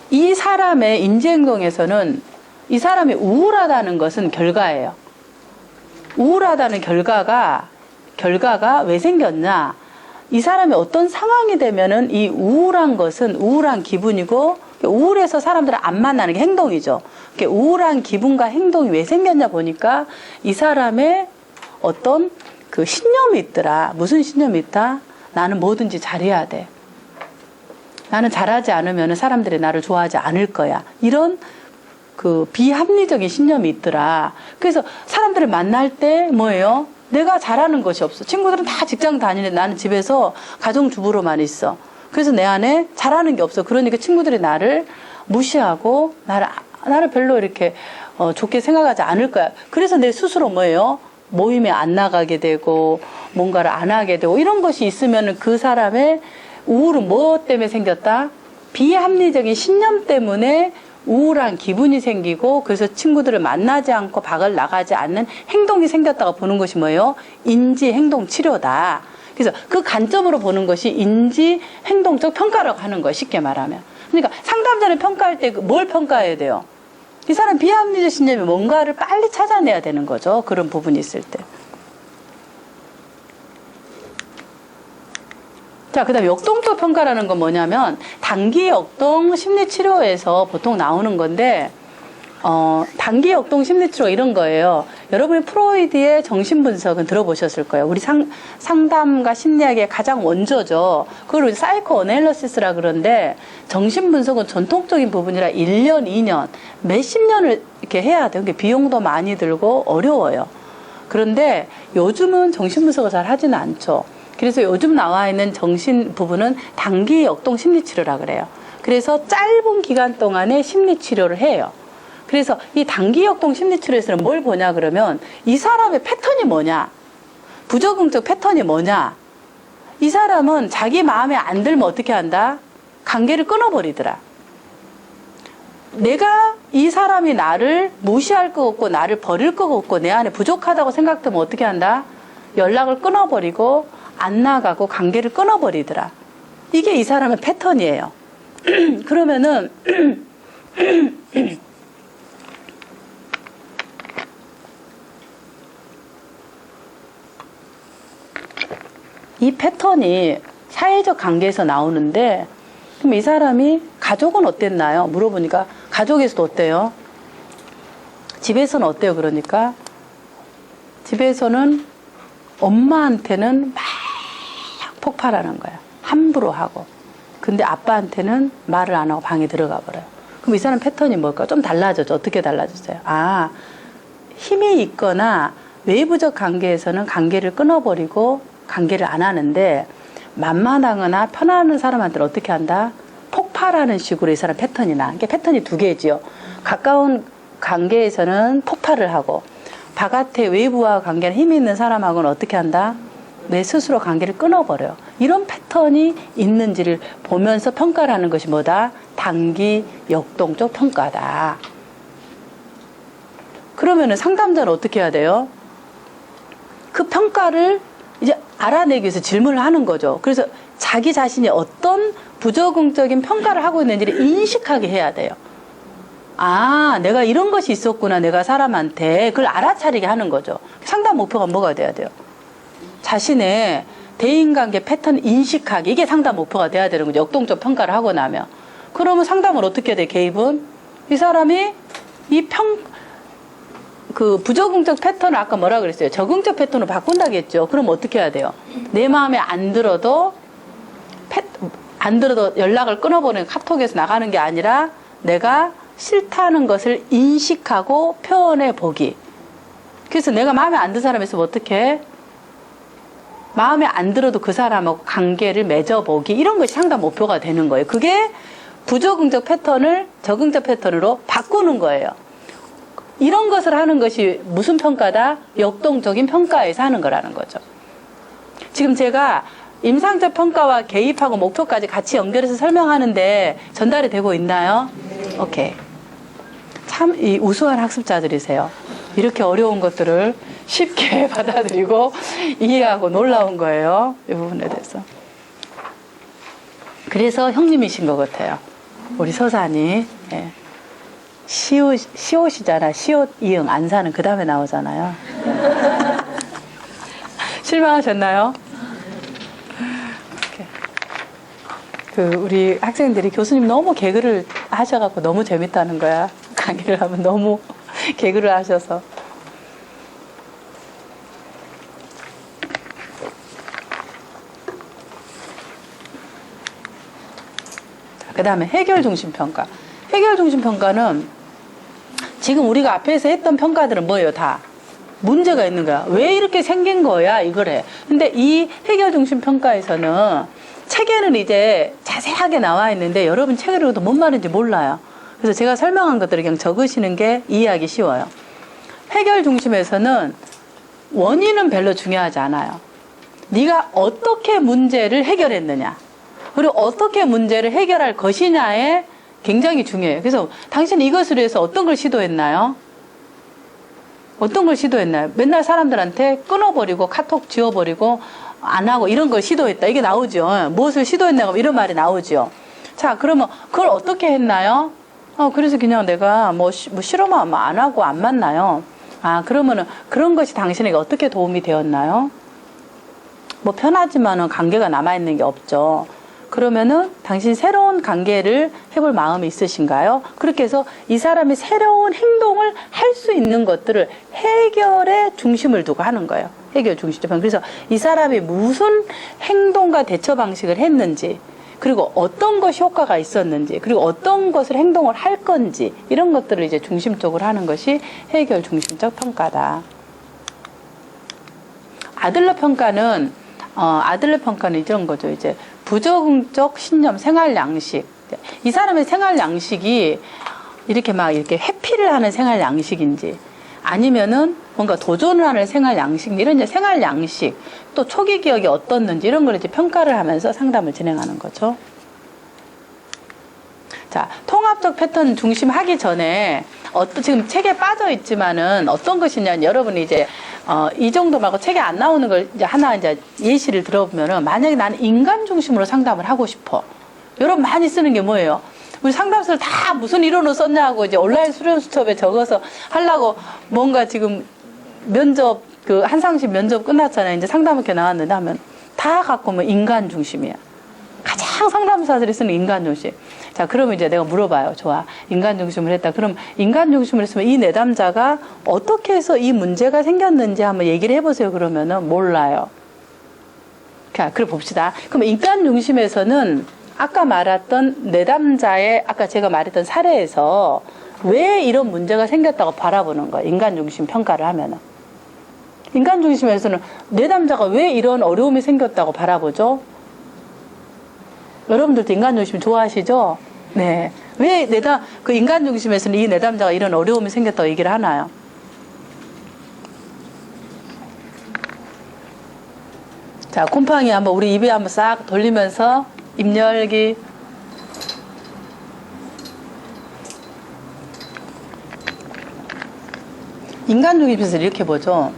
이 사람의 인지행동에서는 이 사람이 우울하다는 것은 결과예요. 우울하다는 결과가 왜 생겼냐? 이 사람이 어떤 상황이 되면은 이 우울한 것은 우울한 기분이고, 우울해서 사람들은 안 만나는 게 행동이죠. 우울한 기분과 행동이 왜 생겼냐 보니까 이 사람의 어떤 그 신념이 있더라. 무슨 신념이 있다? 나는 뭐든지 잘해야 돼. 나는 잘하지 않으면 사람들이 나를 좋아하지 않을 거야. 이런 그 비합리적인 신념이 있더라. 그래서 사람들을 만날 때 뭐예요? 내가 잘하는 것이 없어. 친구들은 다 직장 다니는데 나는 집에서 가정주부로만 있어. 그래서 내 안에 잘하는 게 없어. 그러니까 친구들이 나를 무시하고 나를 별로 이렇게 좋게 생각하지 않을 거야. 그래서 내 스스로 뭐예요? 모임에 안 나가게 되고 뭔가를 안 하게 되고 이런 것이 있으면 그 사람의 우울은 뭐 때문에 생겼다? 비합리적인 신념 때문에 우울한 기분이 생기고, 그래서 친구들을 만나지 않고 밖을 나가지 않는 행동이 생겼다고 보는 것이 뭐예요? 인지 행동 치료다. 그래서 그 관점으로 보는 것이 인지 행동적 평가라고 하는 거예요. 쉽게 말하면. 그러니까 상담자를 평가할 때 뭘 평가해야 돼요? 이 사람 비합리적 신념이 뭔가를 빨리 찾아내야 되는 거죠. 그런 부분이 있을 때. 자, 그 다음에 역동적 평가라는 건 뭐냐면, 단기 역동 심리치료에서 보통 나오는 건데, 단기 역동 심리치료 이런 거예요. 여러분이 프로이드의 정신분석은 들어보셨을 거예요. 우리 상담과 심리학의 가장 원조죠. 그걸 사이코 어널리시스라 그러는데, 정신분석은 전통적인 부분이라 1년, 2년, 몇십 년을 이렇게 해야 돼요. 그게 비용도 많이 들고 어려워요. 그런데 요즘은 정신분석을 잘 하지는 않죠. 그래서 요즘 나와 있는 정신 부분은 단기 역동 심리치료라 그래요. 그래서 짧은 기간 동안에 심리치료를 해요. 그래서 이 단기 역동 심리치료에서는 뭘 보냐 그러면 이 사람의 패턴이 뭐냐, 부적응적 패턴이 뭐냐. 이 사람은 자기 마음에 안 들면 어떻게 한다? 관계를 끊어버리더라. 내가 이 사람이 나를 무시할 것 같고 나를 버릴 것 같고 내 안에 부족하다고 생각되면 어떻게 한다? 연락을 끊어버리고 안 나가고 관계를 끊어버리더라. 이게 이 사람의 패턴이에요. 그러면은 이 패턴이 사회적 관계에서 나오는데, 그럼 이 사람이 가족은 어땠나요? 물어보니까 가족에서도 어때요? 집에서는 어때요? 그러니까 집에서는 엄마한테는 막 폭발하는 거야. 함부로 하고. 근데 아빠한테는 말을 안 하고 방에 들어가 버려요. 그럼 이 사람 패턴이 뭘까? 좀 달라졌죠. 어떻게 달라졌어요? 아, 힘이 있거나 외부적 관계에서는 관계를 끊어버리고 관계를 안 하는데, 만만하거나 편안한 사람한테는 어떻게 한다? 폭발하는 식으로 이 사람 패턴이 나. 이게 패턴이 두 개지요. 가까운 관계에서는 폭발을 하고, 바깥의 외부와 관계는 힘이 있는 사람하고는 어떻게 한다? 내 스스로 관계를 끊어버려요. 이런 패턴이 있는지를 보면서 평가를 하는 것이 뭐다? 단기 역동적 평가다. 그러면은 상담자는 어떻게 해야 돼요? 그 평가를 이제 알아내기 위해서 질문을 하는 거죠. 그래서 자기 자신이 어떤 부적응적인 평가를 하고 있는지를 인식하게 해야 돼요. 아, 내가 이런 것이 있었구나. 내가 사람한테. 그걸 알아차리게 하는 거죠. 상담 목표가 뭐가 돼야 돼요? 자신의 대인관계 패턴 인식하기. 이게 상담 목표가 돼야 되는 거죠. 역동적 평가를 하고 나면. 그러면 상담을 어떻게 해야 돼, 개입은? 이 사람이 그 부적응적 패턴을 아까 뭐라 그랬어요? 적응적 패턴으로 바꾼다겠죠. 그럼 어떻게 해야 돼요? 내 마음에 안 들어도 연락을 끊어버리는, 카톡에서 나가는 게 아니라 내가 싫다는 것을 인식하고 표현해 보기. 그래서 내가 마음에 안 드는 사람이 있으면 어떻게 해? 마음에 안 들어도 그 사람하고 관계를 맺어보기. 이런 것이 상담 목표가 되는 거예요. 그게 부적응적 패턴을 적응적 패턴으로 바꾸는 거예요. 이런 것을 하는 것이 무슨 평가다? 역동적인 평가에서 하는 거라는 거죠. 지금 제가 임상적 평가와 개입하고 목표까지 같이 연결해서 설명하는데 전달이 되고 있나요? 오케이. 참 이 우수한 학습자들이세요. 이렇게 어려운 것들을 쉽게 받아들이고 이해하고 놀라운 거예요. 이 부분에 대해서. 그래서 형님이신 것 같아요. 우리 서산이. 예. 시옷이잖아. 시옷 이응 안 사는 그 다음에 나오잖아요. 실망하셨나요? 우리 학생들이 교수님 너무 개그를 하셔갖고 너무 재밌다는 거야. 강의를 하면 너무 개그를 하셔서. 그 다음에 해결 중심 평가. 해결 중심 평가는 지금 우리가 앞에서 했던 평가들은 뭐예요? 다 문제가 있는 거야. 왜 이렇게 생긴 거야? 이거래. 근데 이 해결 중심 평가에서는 책에는 이제 자세하게 나와 있는데 여러분 책을 읽어도 뭔 말인지 몰라요. 그래서 제가 설명한 것들을 그냥 적으시는 게 이해하기 쉬워요. 해결 중심에서는 원인은 별로 중요하지 않아요. 네가 어떻게 문제를 해결했느냐, 그리고 어떻게 문제를 해결할 것이냐에 굉장히 중요해요. 그래서 당신 이것을 위해서 어떤 걸 시도했나요? 어떤 걸 시도했나요? 맨날 사람들한테 끊어버리고 카톡 지워버리고 안 하고 이런 걸 시도했다. 이게 나오죠. 무엇을 시도했나가 이런 말이 나오죠. 자, 그러면 그걸 어떻게 했나요? 그래서 그냥 내가 뭐 싫으면 안 하고 안 만나요. 아, 그러면은 그런 것이 당신에게 어떻게 도움이 되었나요? 뭐 편하지만은 관계가 남아있는 게 없죠. 그러면은 당신 새로운 관계를 해볼 마음이 있으신가요? 그렇게 해서 이 사람이 새로운 행동을 할 수 있는 것들을 해결에 중심을 두고 하는 거예요. 해결 중심적. 그래서 이 사람이 무슨 행동과 대처 방식을 했는지, 그리고 어떤 것이 효과가 있었는지, 그리고 어떤 것을 행동을 할 건지, 이런 것들을 이제 중심적으로 하는 것이 해결 중심적 평가다. 아들러 평가는 이런 거죠. 이제 부적응적 신념, 생활 양식. 이 사람의 생활 양식이 이렇게 회피를 하는 생활 양식인지, 아니면은 뭔가 도전을 하는 생활 양식, 이런 이제 생활 양식, 또 초기 기억이 어떻는지 이런 걸 이제 평가를 하면서 상담을 진행하는 거죠. 자, 통합적 패턴 중심 하기 전에 지금 책에 빠져 있지만은 어떤 것이냐, 여러분이 이제 이 정도 말고 책에 안 나오는 걸 이제 하나 이제 예시를 들어보면은, 만약에 나는 인간 중심으로 상담을 하고 싶어. 여러분 많이 쓰는 게 뭐예요? 우리 상담소를 다 무슨 이론을 썼냐고 이제 온라인 수련 수첩에 적어서 하려고 뭔가 지금 면접, 한상식 면접 끝났잖아요. 이제 상담학교 나왔는데 하면 다 갖고 뭐 인간 중심이야. 가장 상담사들이 쓰는 인간 중심. 자, 그러면 이제 내가 물어봐요. 좋아. 인간 중심을 했다. 그럼 인간 중심을 했으면 이 내담자가 어떻게 해서 이 문제가 생겼는지 한번 얘기를 해보세요. 그러면은 몰라요. 자, 그래 봅시다. 그럼 인간 중심에서는 아까 말했던 내담자의, 아까 제가 말했던 사례에서 왜 이런 문제가 생겼다고 바라보는 거예요. 인간 중심 평가를 하면은. 인간 중심에서는 내담자가 왜 이런 어려움이 생겼다고 바라보죠? 여러분들도 인간 중심 좋아하시죠? 네. 왜 그 인간 중심에서는 이 내담자가 이런 어려움이 생겼다고 얘기를 하나요? 자, 곰팡이 한번 우리 입에 한번 싹 돌리면서 입 열기. 인간 중심에서 이렇게 보죠.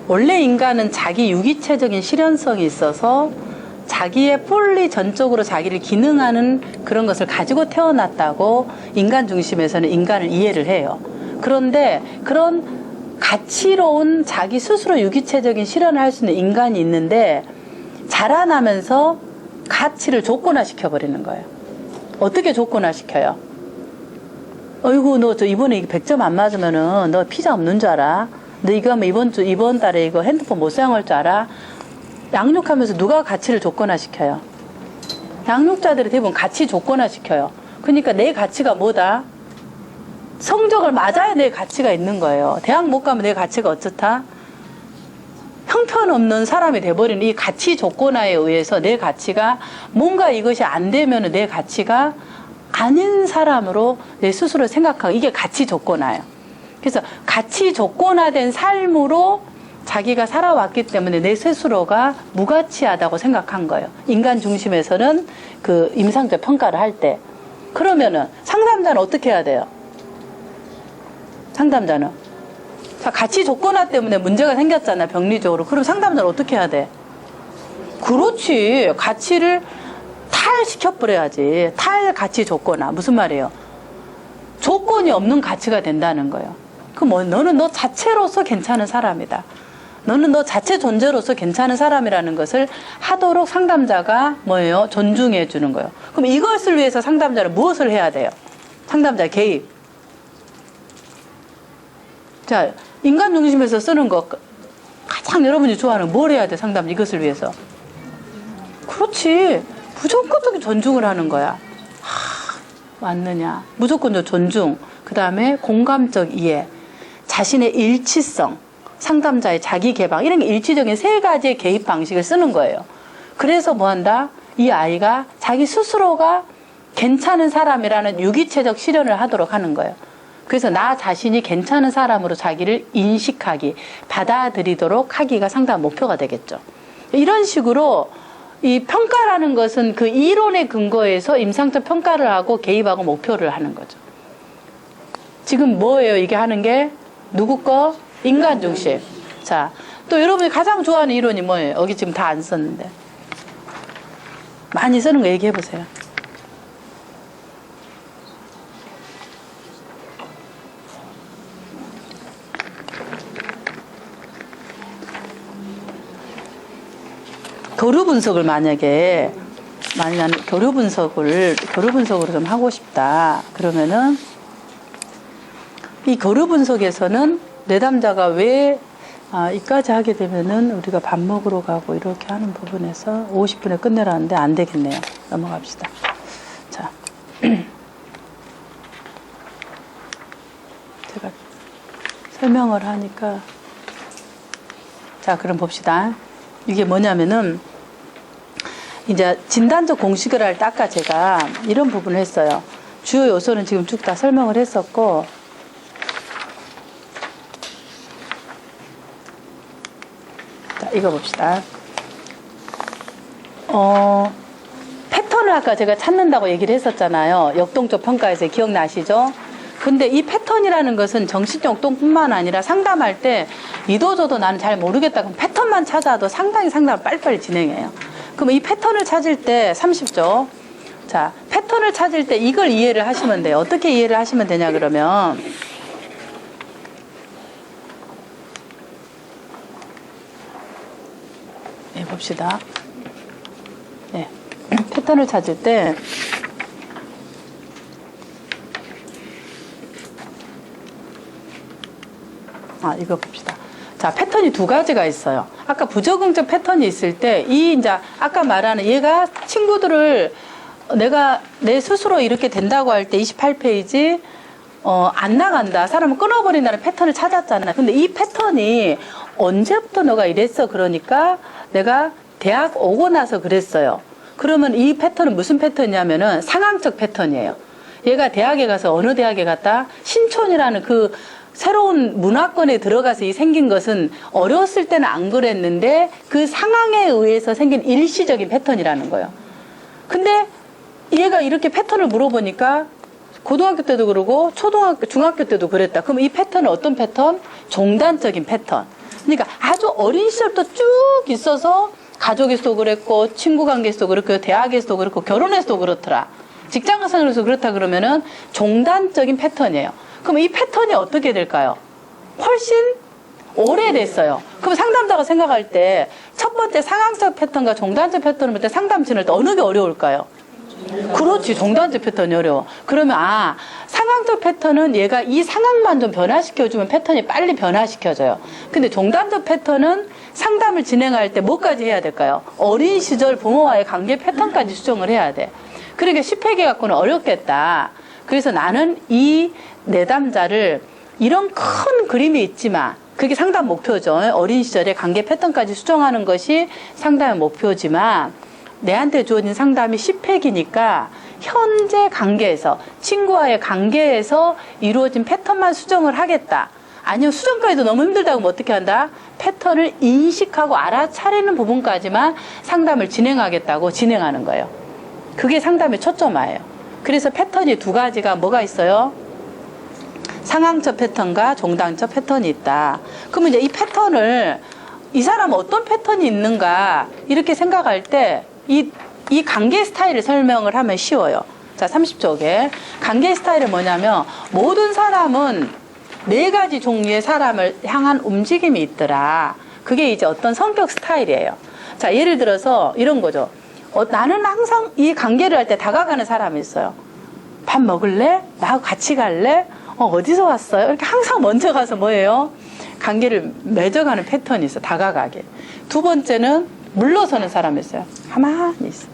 원래 인간은 자기 유기체적인 실현성이 있어서 자기의 fully 전적으로 자기를 기능하는 그런 것을 가지고 태어났다고 인간 중심에서는 인간을 이해를 해요. 그런데 그런 가치로운 자기 스스로 유기체적인 실현을 할 수 있는 인간이 있는데, 자라나면서 가치를 조건화시켜버리는 거예요. 어떻게 조건화시켜요? 어이구, 너 이번에 100점 안 맞으면은 너 피자 없는 줄 알아? 너 이거 하면 이번 달에 이거 핸드폰 못 사용할 줄 알아? 양육하면서 누가 가치를 조건화시켜요? 양육자들이 대부분 가치 조건화시켜요. 그러니까 내 가치가 뭐다? 성적을 맞아야 내 가치가 있는 거예요. 대학 못 가면 내 가치가 어쩌다? 형편없는 사람이 돼버리는 이 가치 조건화에 의해서 내 가치가 뭔가 이것이 안 되면 내 가치가 아닌 사람으로 내 스스로 생각하고 이게 가치 조건화예요. 그래서 가치 조건화된 삶으로 자기가 살아왔기 때문에 내 스스로가 무가치하다고 생각한 거예요. 인간 중심에서는 그 임상적 평가를 할 때. 그러면은 상담자는 어떻게 해야 돼요? 상담자는 자, 가치 조건화 때문에 문제가 생겼잖아, 병리적으로. 그럼 상담자는 어떻게 해야 돼? 그렇지. 가치를 탈시켜버려야지. 탈가치 조건화. 무슨 말이에요? 조건이 없는 가치가 된다는 거예요. 그럼 너는 너 자체로서 괜찮은 사람이다. 너는 너 자체 존재로서 괜찮은 사람이라는 것을 하도록 상담자가 뭐예요? 존중해 주는 거예요. 그럼 이것을 위해서 상담자는 무엇을 해야 돼요? 상담자 개입. 자, 인간 중심에서 쓰는 거 가장 여러분이 좋아하는 뭘 해야 돼? 상담 이것을 위해서. 그렇지. 무조건적인 존중을 하는 거야. 맞느냐. 무조건적 존중. 그 다음에 공감적 이해. 자신의 일치성. 상담자의 자기 개방. 이런 게 일치적인 세 가지의 개입 방식을 쓰는 거예요. 그래서 뭐 한다? 이 아이가 자기 스스로가 괜찮은 사람이라는 유기체적 실현을 하도록 하는 거예요. 그래서 나 자신이 괜찮은 사람으로 자기를 인식하기, 받아들이도록 하기가 상담 목표가 되겠죠. 이런 식으로 이 평가라는 것은 그 이론의 근거에서 임상적 평가를 하고 개입하고 목표를 하는 거죠. 지금 뭐예요? 이게 하는 게 누구 거? 인간 중심. 자, 또 여러분이 가장 좋아하는 이론이 뭐예요? 여기 지금 다 안 썼는데. 많이 쓰는 거 얘기해 보세요. 교류 분석을 만약에 나는 교류 분석으로 좀 하고 싶다. 그러면은 이 교류 분석에서는 내담자가 왜 이까지 하게 되면은 우리가 밥 먹으러 가고 이렇게 하는 부분에서 50분에 끝내라는데 안 되겠네요. 넘어갑시다. 자, 제가 설명을 하니까 자, 그럼 봅시다. 이게 뭐냐면은 이제 진단적 공식을 할 때 아까 제가 이런 부분을 했어요. 주요 요소는 지금 쭉 다 설명을 했었고, 자, 이거 봅시다. 패턴을 아까 제가 찾는다고 얘기를 했었잖아요. 역동적 평가에서 기억나시죠? 근데 이 패턴이라는 것은 정신 역동뿐만 아니라 상담할 때 이도저도 나는 잘 모르겠다. 그럼 패턴만 찾아도 상당히 상담을 빨리빨리 진행해요. 그럼 이 패턴을 찾을 때 30조. 자, 패턴을 찾을 때 이걸 이해를 하시면 돼요. 어떻게 이해를 하시면 되냐 그러면 네, 봅시다. 네, 패턴을 찾을 때 이거 봅시다. 자, 패턴이 두 가지가 있어요. 아까 부적응적 패턴이 있을 때, 이제 아까 말하는 얘가 친구들을 내가 내 스스로 이렇게 된다고 할 때 28페이지, 안 나간다. 사람을 끊어버린다는 패턴을 찾았잖아. 근데 이 패턴이 언제부터 너가 이랬어? 그러니까 내가 대학 오고 나서 그랬어요. 그러면 이 패턴은 무슨 패턴이냐면은 상황적 패턴이에요. 얘가 대학에 가서 어느 대학에 갔다? 신촌이라는 그 새로운 문화권에 들어가서 이 생긴 것은 어렸을 때는 안 그랬는데 그 상황에 의해서 생긴 일시적인 패턴이라는 거예요. 근데 얘가 이렇게 패턴을 물어보니까 고등학교 때도 그러고 중학교 때도 그랬다. 그럼 이 패턴은 어떤 패턴? 종단적인 패턴. 그러니까 아주 어린 시절부터 쭉 있어서 가족에서도 그랬고 친구 관계에서도 그렇고 대학에서도 그렇고 결혼에서도 그렇더라. 직장생활에서 그렇다 그러면은 종단적인 패턴이에요. 그럼 이 패턴이 어떻게 될까요? 훨씬 오래됐어요. 그럼 상담자가 생각할 때 첫 번째 상황적 패턴과 종단적 패턴을 볼 때 상담 진을 때 어느 게 어려울까요? 그렇지, 종단적 패턴이 어려워. 그러면 상황적 패턴은 얘가 이 상황만 좀 변화시켜주면 패턴이 빨리 변화시켜져요. 근데 종단적 패턴은 상담을 진행할 때 뭐까지 해야 될까요? 어린 시절 부모와의 관계 패턴까지 수정을 해야 돼. 그러니까 10회계 갖고는 어렵겠다. 그래서 나는 이 내담자를 이런 큰 그림이 있지만 그게 상담 목표죠. 어린 시절에 관계 패턴까지 수정하는 것이 상담의 목표지만 내한테 주어진 상담이 10획이니까 현재 관계에서, 친구와의 관계에서 이루어진 패턴만 수정을 하겠다. 아니요, 수정까지도 너무 힘들다고 하면 어떻게 한다? 패턴을 인식하고 알아차리는 부분까지만 상담을 진행하겠다고 진행하는 거예요. 그게 상담의 초점화예요. 그래서 패턴이 두 가지가 뭐가 있어요? 상황적 패턴과 종당적 패턴이 있다. 그러면 이제 이 패턴을, 이 사람은 어떤 패턴이 있는가 이렇게 생각할 때 이 관계 스타일을 설명을 하면 쉬워요. 자, 30쪽에 관계 스타일은 뭐냐면 모든 사람은 네 가지 종류의 사람을 향한 움직임이 있더라. 그게 이제 어떤 성격 스타일이에요. 자, 예를 들어서 이런 거죠. 나는 항상 이 관계를 할 때 다가가는 사람이 있어요. 밥 먹을래? 나하고 같이 갈래? 어디서 왔어요? 이렇게 항상 먼저 가서 뭐예요? 관계를 맺어가는 패턴이 있어. 다가가게. 두 번째는 물러서는 사람이 있어요. 가만히 있어.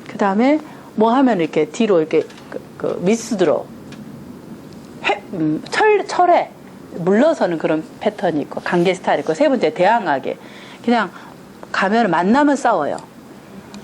그 다음에 뭐 하면 이렇게 뒤로 이렇게 미스드로 철에 물러서는 그런 패턴이 있고 관계 스타일이 있고, 세 번째 대항하게. 그냥 가면 만나면 싸워요.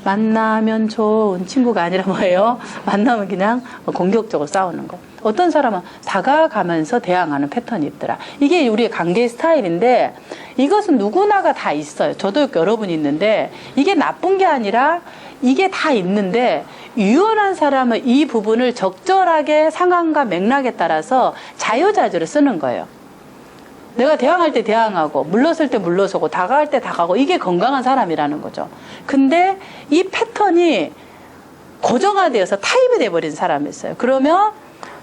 만나면 좋은 친구가 아니라 뭐예요? 만나면 그냥 공격적으로 싸우는 거. 어떤 사람은 다가가면서 대항하는 패턴이 있더라. 이게 우리의 관계 스타일인데 이것은 누구나가 다 있어요. 저도 여러분이 있는데 이게 나쁜 게 아니라 이게 다 있는데 유연한 사람은 이 부분을 적절하게 상황과 맥락에 따라서 자유자재로 쓰는 거예요. 내가 대항할 때 대항하고 물러설 때 물러서고 다가갈 때 다가가고, 이게 건강한 사람이라는 거죠. 근데 이 패턴이 고정화되어서 타입이 돼버린 사람이 있어요. 그러면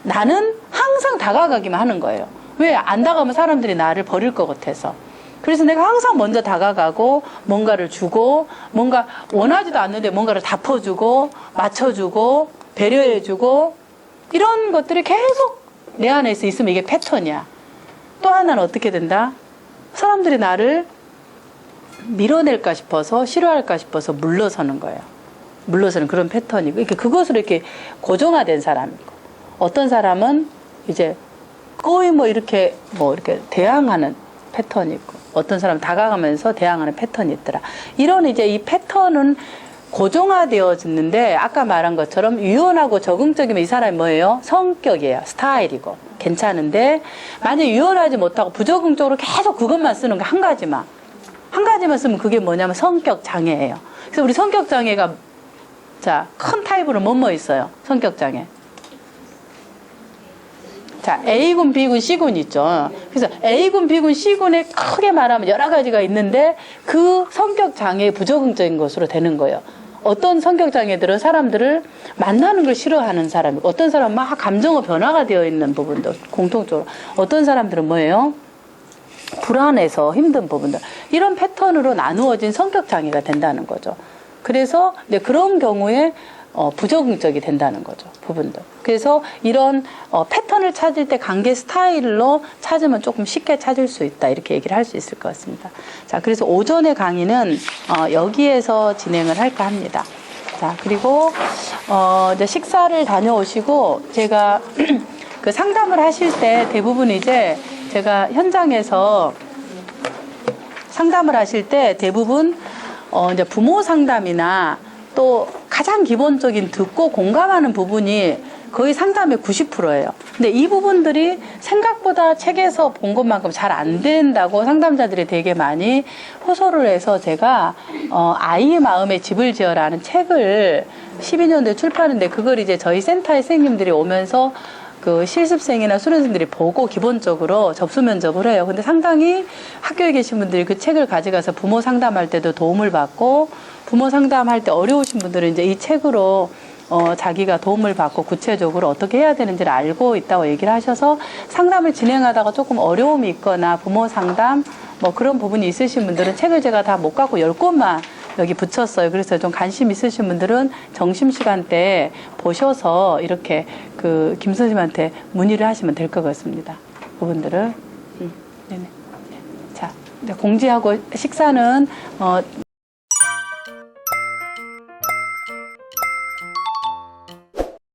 나는 항상 다가가기만 하는 거예요. 왜? 안 다가가면 사람들이 나를 버릴 것 같아서. 그래서 내가 항상 먼저 다가가고 뭔가를 주고, 뭔가 원하지도 않는데 뭔가를 덮어주고 맞춰주고 배려해주고, 이런 것들이 계속 내 안에서 있으면 이게 패턴이야. 또 하나는 어떻게 된다? 사람들이 나를 밀어낼까 싶어서, 싫어할까 싶어서 물러서는 거예요. 물러서는 그런 패턴이고, 이렇게 그것으로 이렇게 고정화된 사람이고, 어떤 사람은 이제 거의 이렇게 대항하는 패턴이 있고, 어떤 사람은 다가가면서 대항하는 패턴이 있더라. 이런 이제 이 패턴은 고정화되어졌는데, 아까 말한 것처럼 유연하고 적응적이면 이 사람이 뭐예요? 성격이에요. 스타일이고 괜찮은데, 만약에 유연하지 못하고 부적응적으로 계속 그것만 쓰는 거, 한 가지만 쓰면 그게 뭐냐면 성격 장애예요. 그래서 우리 성격 장애가, 자, 큰 타입으로 뭐뭐 있어요? 성격 장애. 자, A군, B군, C군 있죠. 그래서 A군, B군, C군에 크게 말하면 여러 가지가 있는데 그 성격 장애의 부적응적인 것으로 되는 거예요. 어떤 성격 장애들은 사람들을 만나는 걸 싫어하는 사람이고, 어떤 사람은 막 감정의 변화가 되어 있는 부분도 공통적으로, 어떤 사람들은 뭐예요? 불안해서 힘든 부분들, 이런 패턴으로 나누어진 성격 장애가 된다는 거죠. 그래서 이제 그런 경우에 부적응적이 된다는 거죠, 부분들. 그래서 이런 패턴을 찾을 때 관계 스타일로 찾으면 조금 쉽게 찾을 수 있다, 이렇게 얘기를 할 수 있을 것 같습니다. 자, 그래서 오전의 강의는 여기에서 진행을 할까 합니다. 자, 그리고 이제 식사를 다녀오시고 제가 그 상담을 하실 때 대부분 이제 제가 현장에서 상담을 하실 때 대부분 이제 부모 상담이나 또 가장 기본적인 듣고 공감하는 부분이 거의 상담의 90%예요. 근데 이 부분들이 생각보다 책에서 본 것만큼 잘 안 된다고 상담자들이 되게 많이 호소를 해서, 제가 아이의 마음에 집을 지어라는 책을 12년도에 출판했는데, 그걸 이제 저희 센터의 선생님들이 오면서 그 실습생이나 수련생들이 보고 기본적으로 접수 면접을 해요. 근데 상당히 학교에 계신 분들이 그 책을 가져가서 부모 상담할 때도 도움을 받고, 부모 상담할 때 어려우신 분들은 이제 이 책으로 자기가 도움을 받고 구체적으로 어떻게 해야 되는지를 알고 있다고 얘기를 하셔서, 상담을 진행하다가 조금 어려움이 있거나 부모 상담 뭐 그런 부분이 있으신 분들은 책을 제가 다 못 갖고 10권만 여기 붙였어요. 그래서 좀 관심 있으신 분들은 점심시간 때 보셔서 이렇게 그 김 선생님한테 문의를 하시면 될 것 같습니다. 그분들은. 네네. 자, 공지하고 식사는